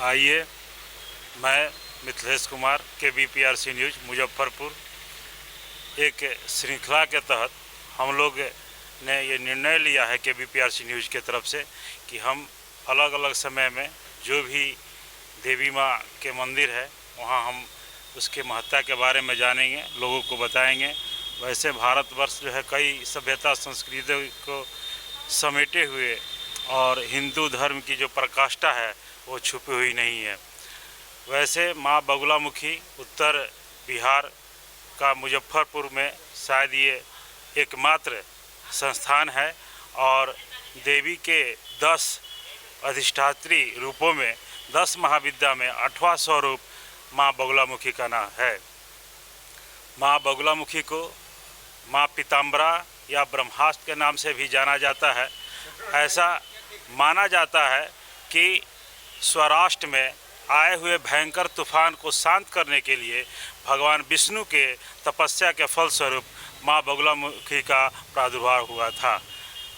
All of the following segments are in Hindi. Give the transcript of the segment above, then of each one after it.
आइए, मैं मिथिलेश कुमार KBPRC न्यूज़ मुजफ्फरपुर एक श्रृंखला के तहत हम लोग ने ये निर्णय लिया है KBPRC न्यूज़ के तरफ से कि हम अलग अलग समय में जो भी देवी माँ के मंदिर है वहाँ हम उसके महत्ता के बारे में जानेंगे, लोगों को बताएंगे। वैसे भारतवर्ष जो है कई सभ्यता संस्कृति को समेटे हुए और हिंदू धर्म की जो प्रकाष्ठा है वो छुपी हुई नहीं है। वैसे माँ बगुलामुखी उत्तर बिहार का मुजफ्फरपुर में शायद ये एकमात्र संस्थान है और देवी के 10 अधिष्ठात्री रूपों में 10 महाविद्या में 8वां स्वरूप माँ बगुलामुखी का नाम है। माँ बगुलामुखी को माँ पीताम्बरा या ब्रह्मास्त्र के नाम से भी जाना जाता है। ऐसा माना जाता है कि स्वराष्ट्र में आए हुए भयंकर तूफान को शांत करने के लिए भगवान विष्णु के तपस्या के फलस्वरूप माँ बगुलामुखी का प्रादुर्भाव हुआ था।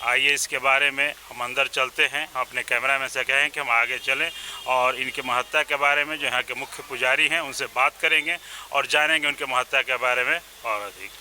आइए इसके बारे में हम अंदर चलते हैं। अपने कैमरामैन से कहें कि हम आगे चलें और इनके महत्ता के बारे में जो यहाँ के मुख्य पुजारी हैं उनसे बात करेंगे और जानेंगे उनके महत्ता के बारे में और अधिक।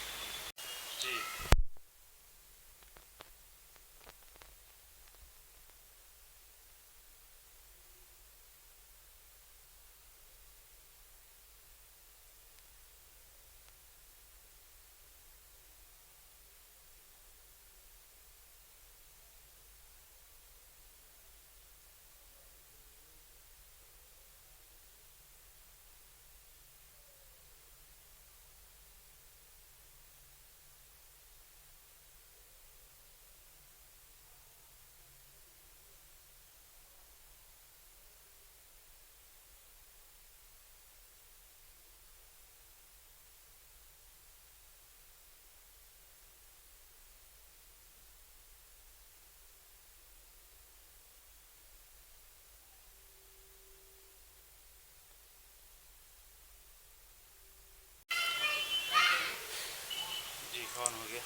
जी कौन हो गया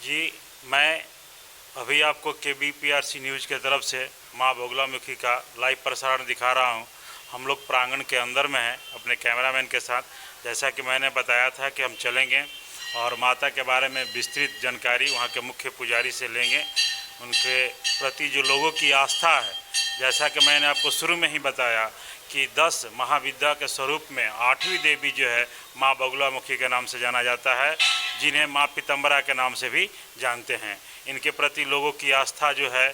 जी। मैं अभी आपको KBPRC न्यूज़ के तरफ से माँ बगुलामुखी का लाइव प्रसारण दिखा रहा हूँ। हम लोग प्रांगण के अंदर में हैं अपने कैमरामैन के साथ। जैसा कि मैंने बताया था कि हम चलेंगे और माता के बारे में विस्तृत जानकारी वहाँ के मुख्य पुजारी से लेंगे। उनके प्रति जो लोगों की आस्था है, जैसा कि मैंने आपको शुरू में ही बताया कि 10 महाविद्या के स्वरूप में 8वीं देवी जो है माँ बगुलामुखी के नाम से जाना जाता है, जिन्हें माँ पीताम्बरा के नाम से भी जानते हैं। इनके प्रति लोगों की आस्था जो है,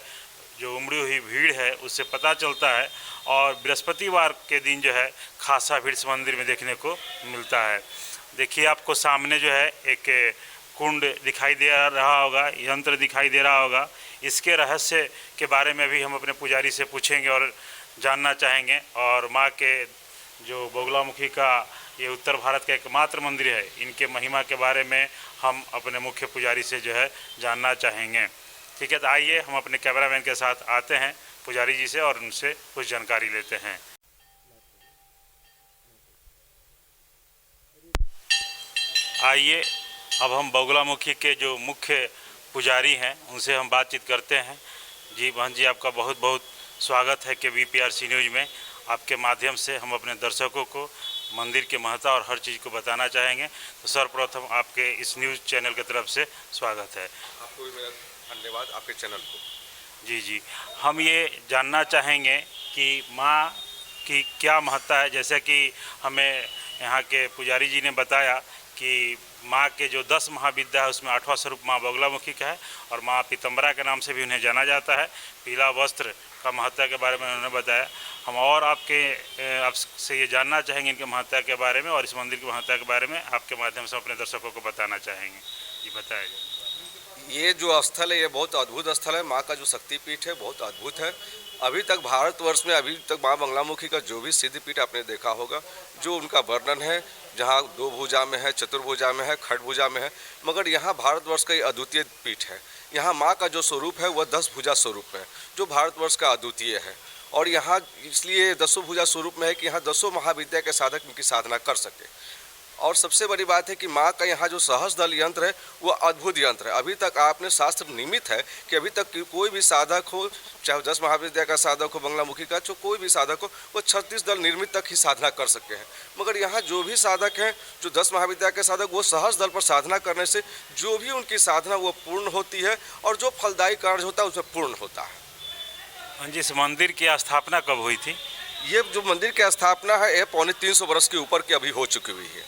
जो उमड़ी हुई भीड़ है, उससे पता चलता है। और बृहस्पतिवार के दिन जो है खासा भीड़ इस मंदिर में देखने को मिलता है। देखिए, आपको सामने जो है एक कुंड दिखाई दे रहा होगा, यंत्र दिखाई दे रहा होगा। इसके रहस्य के बारे में भी हम अपने पुजारी से पूछेंगे और जानना चाहेंगे। और माँ के जो बगुलामुखी का ये उत्तर भारत का एकमात्र मंदिर है, इनके महिमा के बारे में हम अपने मुख्य पुजारी से जो है जानना चाहेंगे। ठीक है, तो आइए हम अपने कैमरामैन के साथ आते हैं पुजारी जी से और उनसे कुछ जानकारी लेते हैं। आइए अब हम बगुलामुखी के जो मुख्य पुजारी हैं उनसे हम बातचीत करते हैं। जी बहन जी, आपका बहुत बहुत स्वागत है KBPRC न्यूज़ में। आपके माध्यम से हम अपने दर्शकों को मंदिर के महत्ता और हर चीज़ को बताना चाहेंगे। तो सर्वप्रथम आपके इस न्यूज़ चैनल की तरफ से स्वागत है। आपको भी मेरा धन्यवाद, आपके चैनल को। जी, हम ये जानना चाहेंगे कि माँ की क्या महत्ता है। जैसे कि हमें यहाँ के पुजारी जी ने बताया कि माँ के जो 10 महाविद्या है उसमें 8वां स्वरूप माँ बगुलामुखी का है और माँ पीताम्बरा के नाम से भी उन्हें जाना जाता है। पीला वस्त्र का महत्ता के बारे में उन्होंने बताया। हम और आपसे ये जानना चाहेंगे इनके महत्ता के बारे में और इस मंदिर की महत्ता के बारे में आपके माध्यम से अपने दर्शकों को बताना चाहेंगे। जी बताया जाए। ये जो स्थल है ये बहुत अद्भुत स्थल है। माँ का जो शक्तिपीठ है बहुत अद्भुत है। अभी तक भारतवर्ष में अभी तक माँ बगलामुखी का जो भी सिद्धिपीठ आपने देखा होगा, जो उनका वर्णन है, जहाँ 2 भुजा में है, चतुर्भुजा में है, खड़भुजा में है, मगर यहाँ भारतवर्ष का ये अद्वितीय पीठ है। यहाँ माँ का जो स्वरूप है वह 10 भुजा स्वरूप है, जो भारतवर्ष का अद्वितीय है। और यहाँ इसलिए 10 भुजा स्वरूप में है कि यहाँ 10 महाविद्या के साधक इनकी साधना कर सके। और सबसे बड़ी बात है कि माँ का यहाँ जो सहस्त्र दल यंत्र है वो अद्भुत यंत्र है। अभी तक आपने शास्त्र निमित है कि अभी तक कोई भी साधक हो, चाहे 10 महाविद्या का साधक हो, बंगलामुखी का, जो कोई भी साधक हो, वो 36 दल निर्मित तक ही साधना कर सकते हैं। मगर यहाँ जो भी साधक हैं, जो 10 महाविद्या के साधक, वो सहस्त्र दल पर साधना करने से जो भी उनकी साधना वो पूर्ण होती है और जो फलदायी कार्य होता है उसमें पूर्ण होता है। हाँ जी, इस मंदिर की स्थापना कब हुई थी? ये जो मंदिर की स्थापना है ये 350 वर्ष के ऊपर की अभी हो चुकी हुई है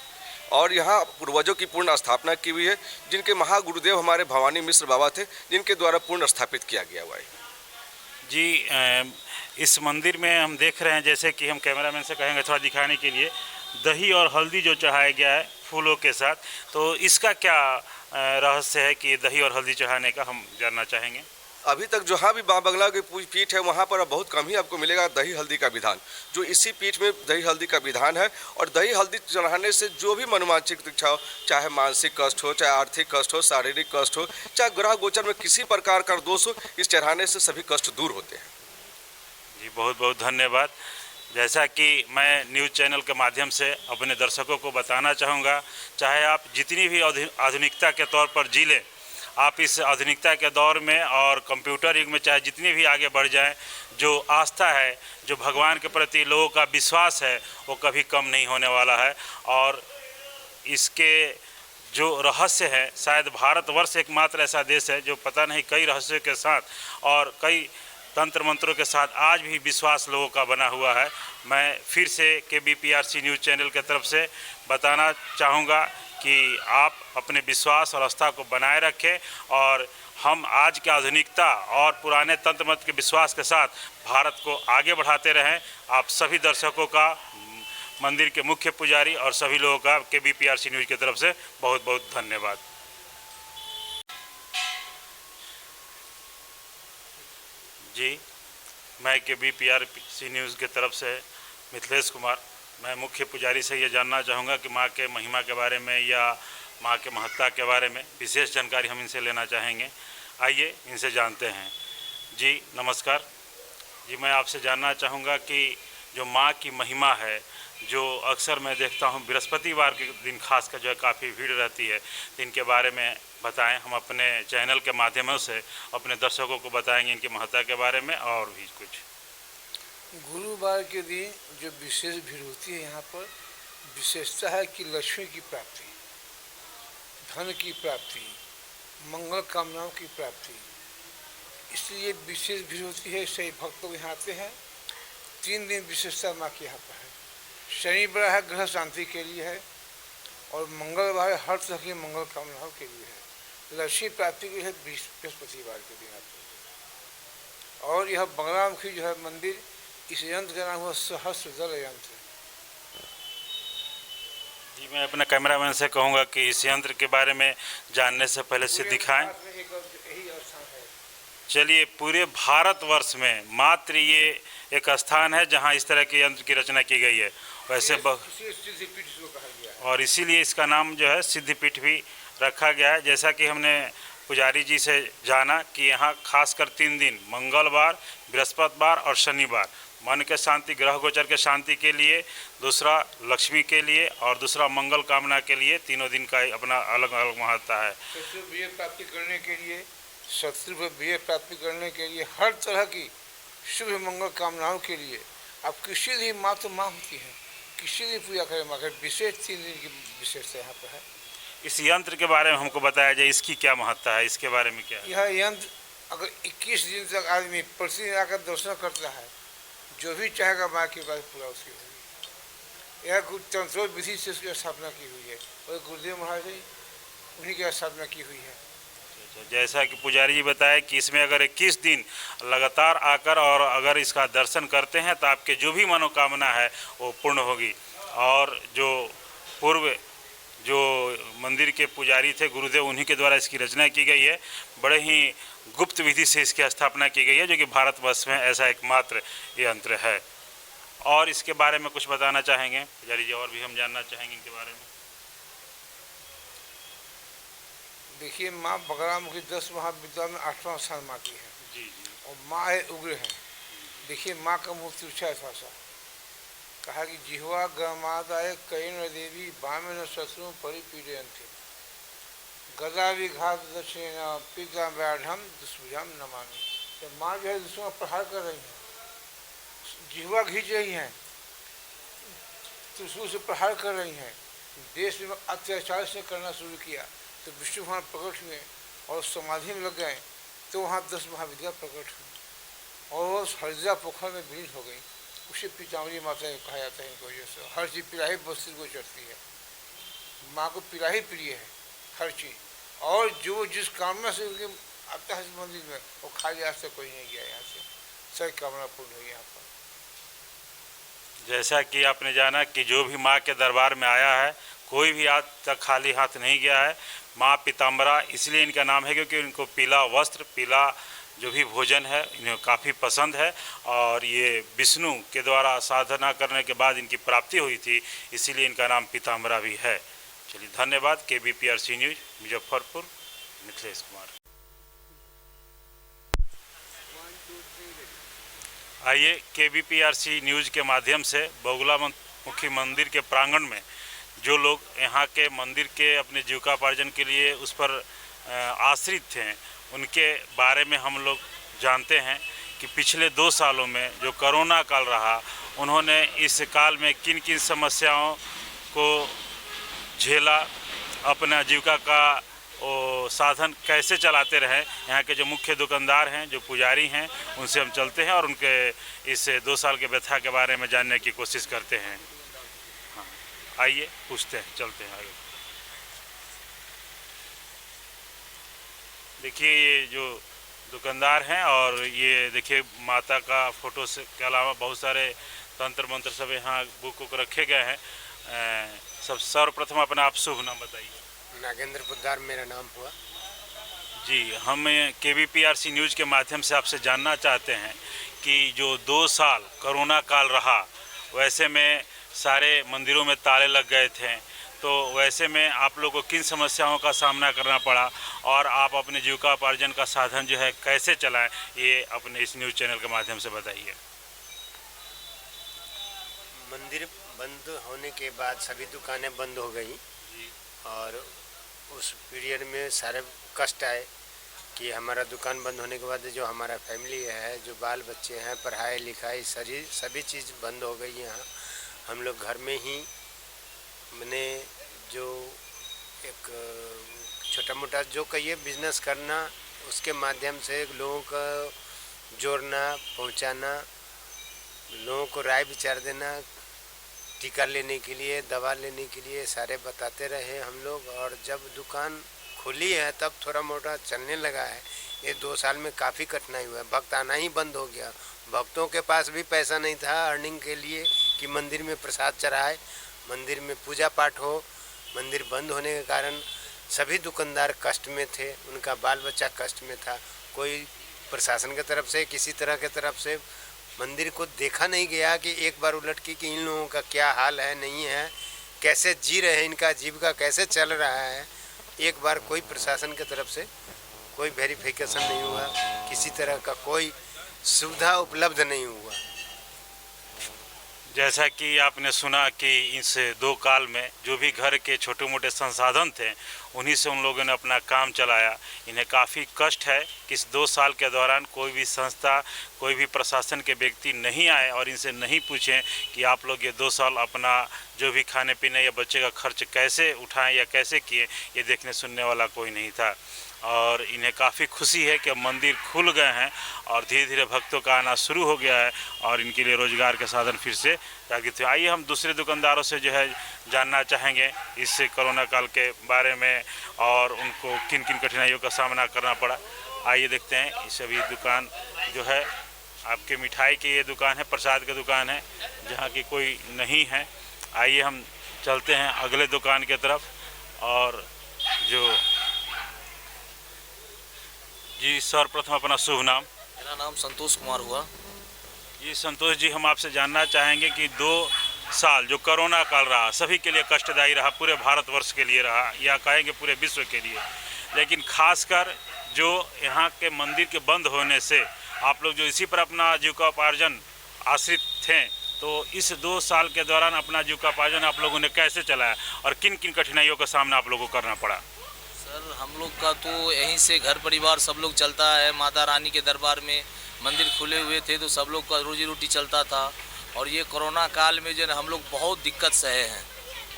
और यहाँ पूर्वजों की पूर्ण स्थापना की हुई है, जिनके महागुरुदेव हमारे भवानी मिश्र बाबा थे, जिनके द्वारा पूर्ण स्थापित किया गया हुआ है। जी, इस मंदिर में हम देख रहे हैं, जैसे कि हम कैमरामैन से कहेंगे थोड़ा दिखाने के लिए, दही और हल्दी जो चढ़ाया गया है फूलों के साथ, तो इसका क्या रहस्य है कि दही और हल्दी चढ़ाने का, हम जानना चाहेंगे। अभी तक जहाँ भी माँ बंगला की पीठ है वहाँ पर बहुत कम ही आपको मिलेगा दही हल्दी का विधान, जो इसी पीठ में दही हल्दी का विधान है। और दही हल्दी चढ़ाने से जो भी मनोवांछित इच्छा हो, चाहे मानसिक कष्ट हो, चाहे आर्थिक कष्ट हो, शारीरिक कष्ट हो, चाहे ग्रह गोचर में किसी प्रकार का दोष हो, इस चढ़ाने से सभी कष्ट दूर होते हैं। जी, बहुत बहुत धन्यवाद। जैसा कि मैं न्यूज़ चैनल के माध्यम से अपने दर्शकों को बताना चाहूँगा, चाहे आप जितनी भी आधुनिकता के तौर पर जी लें, आप इस आधुनिकता के दौर में और कंप्यूटर युग में चाहे जितनी भी आगे बढ़ जाएं, जो आस्था है, जो भगवान के प्रति लोगों का विश्वास है, वो कभी कम नहीं होने वाला है। और इसके जो रहस्य है, शायद भारतवर्ष एकमात्र ऐसा देश है जो पता नहीं कई रहस्यों के साथ और कई तंत्र मंत्रों के साथ आज भी विश्वास लोगों का बना हुआ है। मैं फिर से KBPRC न्यूज़ चैनल की तरफ से बताना चाहूँगा कि आप अपने विश्वास और आस्था को बनाए रखें और हम आज की आधुनिकता और पुराने तंत्र मंत्र के विश्वास के साथ भारत को आगे बढ़ाते रहें। आप सभी दर्शकों का, मंदिर के मुख्य पुजारी और सभी लोगों का KBPRC न्यूज़ की तरफ से बहुत बहुत धन्यवाद। जी, मैं KBPRC न्यूज़ की तरफ से मिथिलेश कुमार, मैं मुख्य पुजारी से ये जानना चाहूँगा कि माँ के महिमा के बारे में या माँ के महत्ता के बारे में विशेष जानकारी हम इनसे लेना चाहेंगे। आइए इनसे जानते हैं। जी नमस्कार जी, मैं आपसे जानना चाहूँगा कि जो माँ की महिमा है, जो अक्सर मैं देखता हूँ बृहस्पतिवार के दिन खास कर जो है काफ़ी भीड़ रहती है, इनके बारे में बताएं। हम अपने चैनल के माध्यमों से अपने दर्शकों को बताएंगे इनकी महत्ता के बारे में और भी कुछ। गुरुवार के दिन जो विशेष भीड़ होती है यहाँ पर, विशेषता है कि लक्ष्मी की प्राप्ति, धन की प्राप्ति, मंगल कामनाओं की प्राप्ति, इसलिए विशेष भीड़ होती है। सही भक्त लोग यहाँ आते हैं। 3 दिन विशेषता माँ की यहाँ पर है। शनिवार है ग्रह शांति के लिए है और मंगलवार हर तरह की मंगल कामनाओं के लिए है। लक्ष्मी प्राप्ति के लिए है बृहस्पतिवार के दिन आते हैं। और यह बंगलामुखी जो है मंदिर, इस यंत्र का नाम हुआ सहस्त्र दल यंत्र। जी, मैं अपने कैमरामैन से कहूँगा कि इस यंत्र के बारे में जानने से पहले से दिखाएं। चलिए, पूरे भारतवर्ष में मात्र ये एक स्थान है जहाँ इस तरह के यंत्र की रचना की गई है। वैसे और इसीलिए इसका नाम जो है सिद्धिपीठ भी रखा गया है। जैसा कि हमने पुजारी जी से जाना कि यहाँ खासकर 3 दिन, मंगलवार, बृहस्पतिवार और शनिवार, मन के शांति, ग्रह गोचर के शांति के लिए, दूसरा लक्ष्मी के लिए और दूसरा मंगल कामना के लिए, तीनों दिन का अपना अलग अलग महत्ता है। शत्रु विजय प्राप्ति करने के लिए, शत्रु पर विजय प्राप्ति करने के लिए, हर तरह की शुभ मंगल कामनाओं के लिए आप किसी भी माँ तो माँ होती है, किसी भी पूजा करें माँ, विशेष 3 दिन की विशेषता यहाँ पर है। इस यंत्र के बारे में हमको बताया जाए, इसकी क्या महत्ता है, इसके बारे में क्या है? यह यंत्र अगर 21 दिन तक आदमी प्रतिदिन आकर दर्शन करता है, जो भी चाहेगा माँ की बात पूरा उसकी होगी। यह तंत्रो विधि से उसकी स्थापना की हुई है और गुरुदेव महाराज उन्हीं की स्थापना की हुई है। जैसा कि पुजारी जी बताए कि इसमें अगर 21 दिन लगातार आकर और अगर इसका दर्शन करते हैं तो आपके जो भी मनोकामना है वो पूर्ण होगी। और जो पूर्व जो मंदिर के पुजारी थे गुरुदेव, उन्हीं के द्वारा इसकी रचना की गई है। बड़े ही गुप्त विधि से इसकी स्थापना की गई है, जो कि भारतवर्ष में ऐसा एकमात्र यंत्र है। और इसके बारे में कुछ बताना चाहेंगे पुजारी जी? और भी हम जानना चाहेंगे इनके बारे में। देखिए, माँ बगलामुखी 10 महाविद्या में 8वां स्थान माँ की है। जी जी। और माँ है उग्र है। देखिए माँ का मुख तिरछा है थोड़ा सा, कहा कि जिह्वा गमादाय कयन देवी बामेन शत्रु परिपीडयन्ते गदा विघात दक्षिण पिता व्याढ़ दुष्भुजाम नमामि। तो माँ जो है दुश्मन पर प्रहार कर रही हैं, जिह्वा खींच रही हैं, त्रिशूल से प्रहार कर रही हैं, देश में अत्याचार से करना शुरू किया। तो विष्णु भगवान प्रकट हुए और समाधि में लग गए। तो वहाँ 10 महाविद्या प्रकट हुई और वो हरिद्रा पोखर में विलीन हो गई। उसे पितामरी माता कहा जाता है इनकी वजह से। हर चीज़ पिलाही बस्ती को चढ़ती है, माँ को पिलाही प्रिय है हर चीज़। और जो जिस कामना से उनके आता है मंदिर में, वो खाली आज तक कोई नहीं गया यहाँ से, सही कामना पूर्ण हुई यहाँ पर। जैसा कि आपने जाना कि जो भी माँ के दरबार में आया है कोई भी आज तक खाली हाथ नहीं गया है। माँ पीताम्बरा इसलिए इनका नाम है क्योंकि इनको पीला वस्त्र, पीला जो भी भोजन है इन्हें काफ़ी पसंद है और ये विष्णु के द्वारा साधना करने के बाद इनकी प्राप्ति हुई थी, इसीलिए इनका नाम पीताम्बरा भी है। चलिए धन्यवाद। KBPRC news Muzaffarpur, Mithilesh Kumar. आइए KBPRC न्यूज़ के माध्यम से बगुला मुखी मंदिर के प्रांगण में जो लोग यहाँ के मंदिर के अपने जीविकापार्जन के लिए उस पर आश्रित थे उनके बारे में हम लोग जानते हैं कि पिछले 2 सालों में जो कोरोना काल रहा, उन्होंने इस काल में किन किन समस्याओं को झेला, अपना जीविका का साधन कैसे चलाते रहे। यहाँ के जो मुख्य दुकानदार हैं, जो पुजारी हैं, उनसे हम चलते हैं और उनके इस 2 साल के व्यथा के बारे में जानने की कोशिश करते हैं। हाँ, आइए पूछते हैं, चलते हैं आगे। देखिए ये जो दुकानदार हैं और ये देखिए माता का फोटो से के अलावा बहुत सारे तंत्र मंत्र सब यहाँ बुक रखे गए हैं। सब सर्वप्रथम अपना आप शुभ नाम बताइए। नागेंद्र पुद्दार मेरा नाम हुआ जी। हम KBPRC न्यूज़ के माध्यम से आपसे जानना चाहते हैं कि जो 2 साल कोरोना काल रहा, वैसे में सारे मंदिरों में ताले लग गए थे, तो वैसे में आप लोगों को किन समस्याओं का सामना करना पड़ा और आप अपने जीविकापार्जन का साधन जो है कैसे चलाएं, ये अपने इस न्यूज़ चैनल के माध्यम से बताइए। मंदिर बंद होने के बाद सभी दुकानें बंद हो गई और उस पीरियड में सारे कष्ट आए कि हमारा दुकान बंद होने के बाद जो हमारा फैमिली है, जो बाल बच्चे हैं, पढ़ाई लिखाई सभी चीज़ बंद हो गई। यहाँ हम लोग घर में ही मैंने जो एक छोटा मोटा जो कहिए बिजनेस करना, उसके माध्यम से लोगों का जोड़ना, पहुँचाना, लोगों को राय विचार देना, टीका लेने के लिए, दवा लेने के लिए सारे बताते रहे हम लोग। और जब दुकान खुली है तब थोड़ा मोटा चलने लगा है। ये 2 साल में काफ़ी कठिनाई हुआ है। भक्त आना ही बंद हो गया। भक्तों के पास भी पैसा नहीं था अर्निंग के लिए कि मंदिर में प्रसाद चढ़ाए, मंदिर में पूजा पाठ हो। मंदिर बंद होने के कारण सभी दुकानदार कष्ट में थे, उनका बाल बच्चा कष्ट में था। कोई प्रशासन की तरफ से, किसी तरह की तरफ से मंदिर को देखा नहीं गया कि एक बार उलट के कि इन लोगों का क्या हाल है, नहीं है, कैसे जी रहे हैं, इनका जीविका कैसे चल रहा है। एक बार कोई प्रशासन की तरफ से कोई वेरिफिकेशन नहीं हुआ, किसी तरह का कोई सुविधा उपलब्ध नहीं हुआ। जैसा कि आपने सुना कि इस 2 काल में जो भी घर के छोटे मोटे संसाधन थे उन्हीं से उन लोगों ने अपना काम चलाया। इन्हें काफ़ी कष्ट है कि इस 2 साल के दौरान कोई भी संस्था, कोई भी प्रशासन के व्यक्ति नहीं आए और इनसे नहीं पूछें कि आप लोग ये 2 साल अपना जो भी खाने पीने या बच्चे का खर्च कैसे उठाएं या कैसे किए, ये देखने सुनने वाला कोई नहीं था। और इन्हें काफ़ी खुशी है कि अब मंदिर खुल गए हैं और धीरे धीरे भक्तों का आना शुरू हो गया है और इनके लिए रोजगार के साधन फिर से जागृत हुए। आइए हम दूसरे दुकानदारों से जो है जानना चाहेंगे इस कोरोना काल के बारे में और उनको किन किन कठिनाइयों का सामना करना पड़ा। आइए देखते हैं। ये सभी दुकान जो है आपके मिठाई की ये दुकान है, प्रसाद की दुकान है, जहाँ की कोई नहीं है। आइए हम चलते हैं अगले दुकान की तरफ। और जो जी सर्वप्रथम अपना शुभ नाम। मेरा नाम संतोष कुमार हुआ। जी संतोष जी, हम आपसे जानना चाहेंगे कि 2 साल जो कोरोना काल रहा सभी के लिए कष्टदायी रहा, पूरे भारतवर्ष के लिए रहा या कहेंगे पूरे विश्व के लिए, लेकिन खासकर जो यहाँ के मंदिर के बंद होने से आप लोग जो इसी पर अपना जीविकोपार्जन आश्रित थे तो इस 2 साल के दौरान अपना जीविकोपार्जन आप लोगों ने कैसे चलाया और किन किन कठिनाइयों का सामना आप लोगों को करना पड़ा? सर हम लोग का तो यहीं से घर परिवार सब लोग चलता है। माता रानी के दरबार में मंदिर खुले हुए थे तो सब लोग का रोजी रोटी चलता था। और ये कोरोना काल में जो है हम लोग बहुत दिक्कत सहे हैं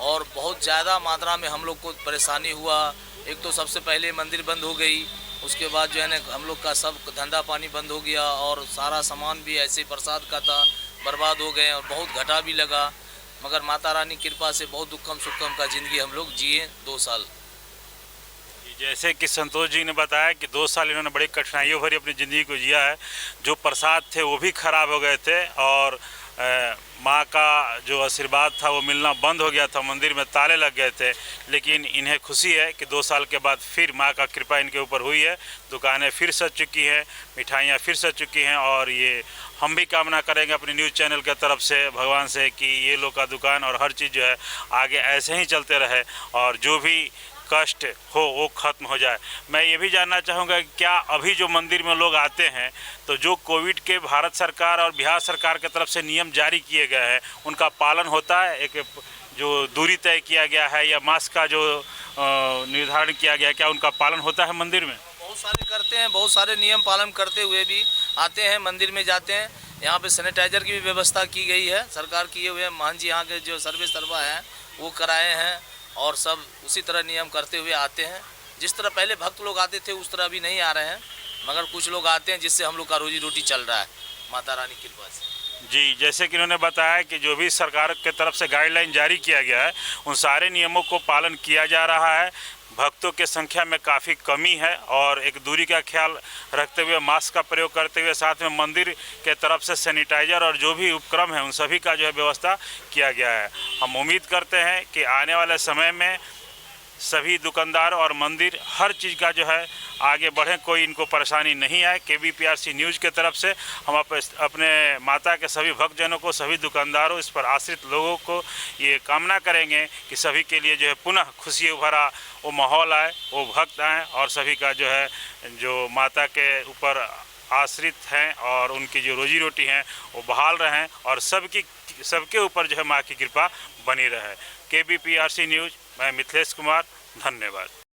और बहुत ज़्यादा मात्रा में हम लोग को परेशानी हुआ। एक तो सबसे पहले मंदिर बंद हो गई, उसके बाद जो है ना हम लोग का सब धंधा पानी बंद हो गया और सारा सामान भी ऐसे प्रसाद का था बर्बाद हो गए और बहुत घाटा भी लगा। मगर माता रानी कृपा से बहुत दुखम सुखम का ज़िंदगी हम लोग जिए 2 साल। जैसे कि संतोष जी ने बताया कि 2 साल इन्होंने बड़ी कठिनाइयों भरी अपनी ज़िंदगी को जिया है। जो प्रसाद थे वो भी खराब हो गए थे और माँ का जो आशीर्वाद था वो मिलना बंद हो गया था, मंदिर में ताले लग गए थे। लेकिन इन्हें खुशी है कि 2 साल के बाद फिर माँ का कृपा इनके ऊपर हुई है, दुकानें फिर सज चुकी हैं, मिठाइयाँ फिर सज चुकी हैं। और ये हम भी कामना करेंगे अपने न्यूज़ चैनल के तरफ से भगवान से कि ये लोग का दुकान और हर चीज़ जो है आगे ऐसे ही चलते रहे और जो भी कष्ट हो वो ख़त्म हो जाए। मैं ये भी जानना चाहूँगा कि क्या अभी जो मंदिर में लोग आते हैं तो जो कोविड के भारत सरकार और बिहार सरकार की तरफ से नियम जारी किए गए हैं उनका पालन होता है? एक जो दूरी तय किया गया है या मास्क का जो निर्धारण किया गया है, क्या उनका पालन होता है मंदिर में? बहुत सारे करते हैं, बहुत सारे नियम पालन करते हुए भी आते हैं, मंदिर में जाते हैं। यहाँ पे सैनिटाइजर की भी व्यवस्था की गई है, सरकार किए हुए हैं। महान जी यहाँ के जो सर्वे सर्वा हैं वो कराए हैं और सब उसी तरह नियम करते हुए आते हैं। जिस तरह पहले भक्त लोग आते थे उस तरह अभी नहीं आ रहे हैं, मगर कुछ लोग आते हैं जिससे हम लोग का रोजी रोटी चल रहा है माता रानी की कृपा से। जी, जैसे कि उन्होंने बताया कि जो भी सरकार की तरफ से गाइडलाइन जारी किया गया है उन सारे नियमों को पालन किया जा रहा है। भक्तों की संख्या में काफ़ी कमी है और एक दूरी का ख्याल रखते हुए मास्क का प्रयोग करते हुए साथ में मंदिर के तरफ से सैनिटाइजर और जो भी उपक्रम है उन सभी का जो है व्यवस्था किया गया है। हम उम्मीद करते हैं कि आने वाले समय में सभी दुकानदार और मंदिर हर चीज़ का जो है आगे बढ़े, कोई इनको परेशानी नहीं आए। KBPRC न्यूज़ के तरफ से हम अपने माता के सभी भक्तजनों को, सभी दुकानदारों, इस पर आश्रित लोगों को ये कामना करेंगे कि सभी के लिए जो है पुनः खुशी भरा वो माहौल आए, वो भक्त आएँ और सभी का जो है जो माता के ऊपर आश्रित हैं और उनकी जो रोजी रोटी हैं वो बहाल रहें और सबके ऊपर जो है माँ की कृपा बनी रहे। KBPRC न्यूज़, मैं मिथिलेश कुमार, धन्यवाद।